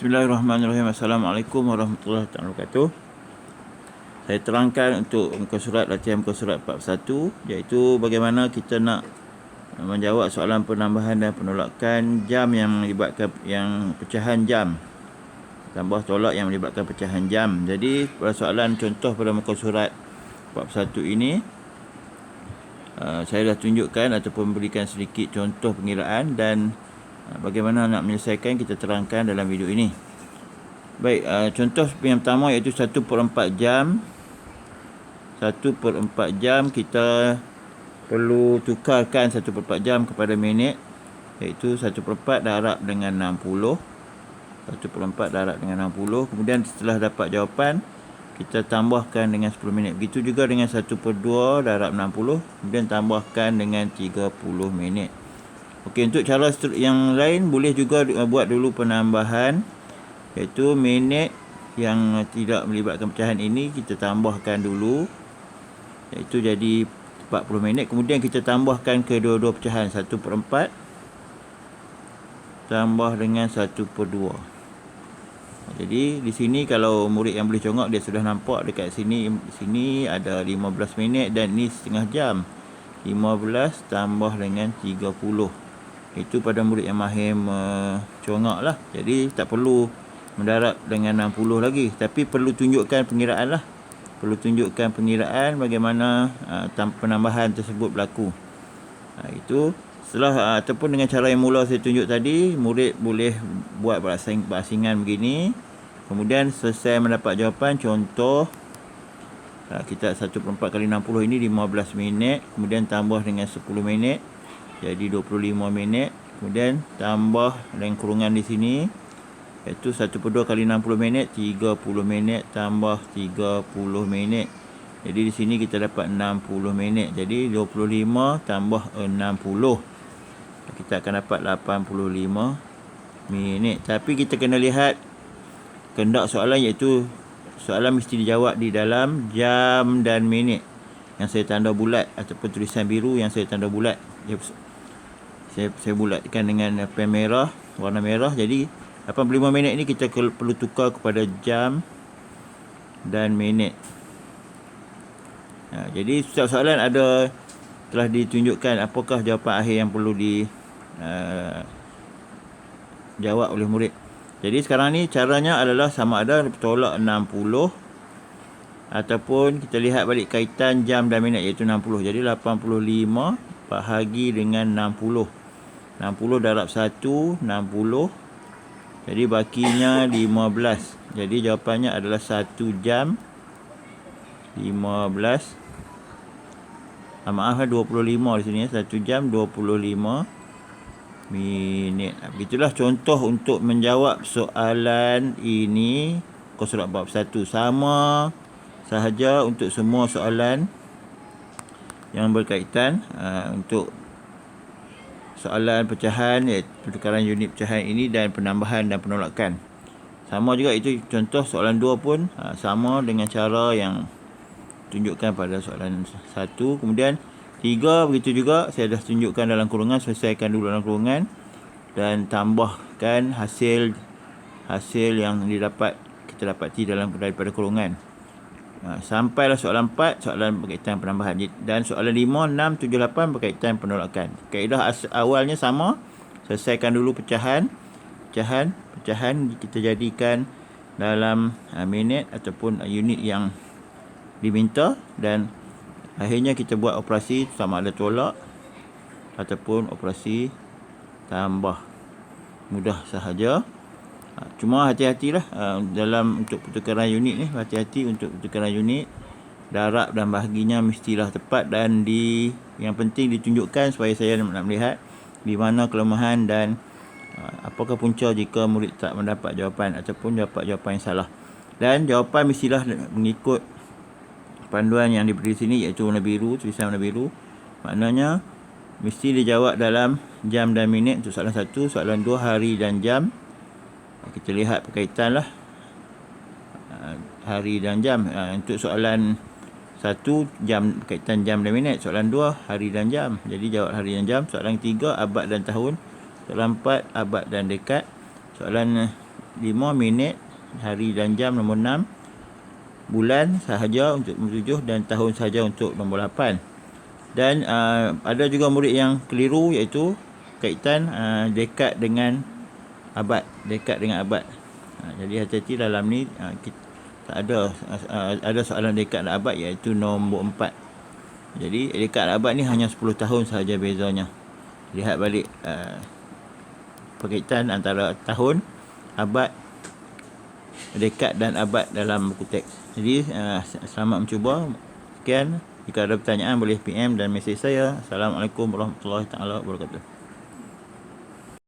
Bismillahirrahmanirrahim. Assalamualaikum warahmatullahi wabarakatuh. Saya terangkan untuk muka surat latihan muka surat 41, iaitu bagaimana kita nak menjawab soalan penambahan dan penolakan jam yang melibatkan pecahan jam, tambah tolak yang melibatkan pecahan jam. Jadi pada soalan contoh pada muka surat 41 ini, saya dah tunjukkan ataupun berikan sedikit contoh pengiraan dan bagaimana nak menyelesaikan kita terangkan dalam video ini. Baik, contoh yang pertama iaitu 1/4 jam. 1/4 jam kita perlu tukarkan 1/4 jam kepada minit, iaitu 1/4 darab dengan 60. 1/4 darab dengan 60. Kemudian setelah dapat jawapan, kita tambahkan dengan 10 minit. Begitu juga dengan 1/2 darab 60. Kemudian tambahkan dengan 30 minit. Okey, untuk cara yang lain boleh juga buat dulu penambahan, iaitu minit yang tidak melibatkan pecahan ini kita tambahkan dulu, iaitu jadi 40 minit. Kemudian kita tambahkan kedua-dua pecahan, 1/4 tambah dengan 1/2. Jadi di sini kalau murid yang boleh congak, dia sudah nampak dekat sini ada 15 minit dan ni setengah jam. 15 tambah dengan 30. Itu pada murid yang mahir congak lah. Jadi tak perlu mendarab dengan 60 lagi, tapi perlu tunjukkan pengiraan lah. Perlu tunjukkan pengiraan bagaimana penambahan tersebut berlaku. Itu setelah ataupun dengan cara yang mula saya tunjuk tadi, murid boleh buat berasingan begini. Kemudian selesai mendapat jawapan, contoh kita 1/4 kali 60 ini 15 minit. Kemudian tambah dengan 10 minit, jadi 25 minit. Kemudian tambah dengan kurungan di sini, iaitu 1/2 kali 60 minit, 30 minit tambah 30 minit. Jadi di sini kita dapat 60 minit. Jadi 25 tambah 60. Kita akan dapat 85 minit. Tapi kita kena lihat kehendak soalan, iaitu soalan mesti dijawab di dalam jam dan minit yang saya tanda bulat, ataupun tulisan biru yang saya tanda bulat. Saya bulatkan dengan pen merah, warna merah. Jadi 85 minit ini kita perlu tukar kepada jam dan minit. Jadi soalan telah ditunjukkan apakah jawapan akhir yang perlu dijawab oleh murid. Jadi sekarang ni caranya adalah sama ada tolak 60 ataupun kita lihat balik kaitan jam dan minit, iaitu 60. Jadi 85 bahagi dengan 60. 60 darab 1, 60. Jadi bakinya 15. Jadi jawapannya adalah 1 jam 15. Maaf, 25 di sini. 1 jam 25 minit. Begitulah contoh untuk menjawab soalan ini, muka surat 41. Sama sahaja untuk semua soalan yang berkaitan untuk soalan pecahan, iaitu pertukaran unit pecahan ini, dan penambahan dan penolakan. Sama juga, itu contoh soalan 2 pun sama dengan cara yang tunjukkan pada soalan 1. Kemudian 3 begitu juga, saya dah tunjukkan dalam kurungan. Selesaikan dulu dalam kurungan dan tambahkan hasil yang kita dapati daripada kurungan. Sampailah soalan 4, soalan berkaitan penambahan, dan soalan 5, 6, 7, 8 berkaitan penolakan. Kaedah awalnya sama. Selesaikan dulu pecahan kita jadikan dalam minit ataupun unit yang diminta, dan akhirnya kita buat operasi sama ada tolak ataupun operasi tambah. Mudah sahaja. Cuma hati-hatilah dalam untuk pertukaran unit ni. Hati-hati untuk pertukaran unit. Darab dan bahaginya mestilah tepat, dan yang penting ditunjukkan supaya saya nak melihat di mana kelemahan dan apakah punca jika murid tak mendapat jawapan ataupun dapat jawapan yang salah. Dan jawapan mestilah mengikut panduan yang diberi sini, iaitu warna biru, tulisan warna biru. Maknanya mesti dijawab dalam jam dan minit untuk soalan 1. Soalan 2 hari dan jam. Kita lihat berkaitan lah hari dan jam. Untuk soalan 1 jam, berkaitan jam dan minit. Soalan 2 hari dan jam, jadi jawab hari dan jam. Soalan 3 abad dan tahun. Soalan 4 abad dan dekad. Soalan 5 minit, hari dan jam nombor 6, bulan sahaja untuk nombor 7 dan tahun sahaja untuk nombor 8. Dan ada juga murid yang keliru, iaitu kaitan dekad dengan abad. Jadi hati-hati dalam ni, kita tak ada soalan dekad dan abad, iaitu nombor 4. Jadi dekad dan abad ni hanya 10 tahun sahaja bezanya. Lihat balik perkaitan antara tahun, abad, dekad dan abad dalam buku teks. Jadi selamat mencuba. Sekian. Jika ada pertanyaan boleh PM dan mesej saya. Assalamualaikum warahmatullahi taala wabarakatuh.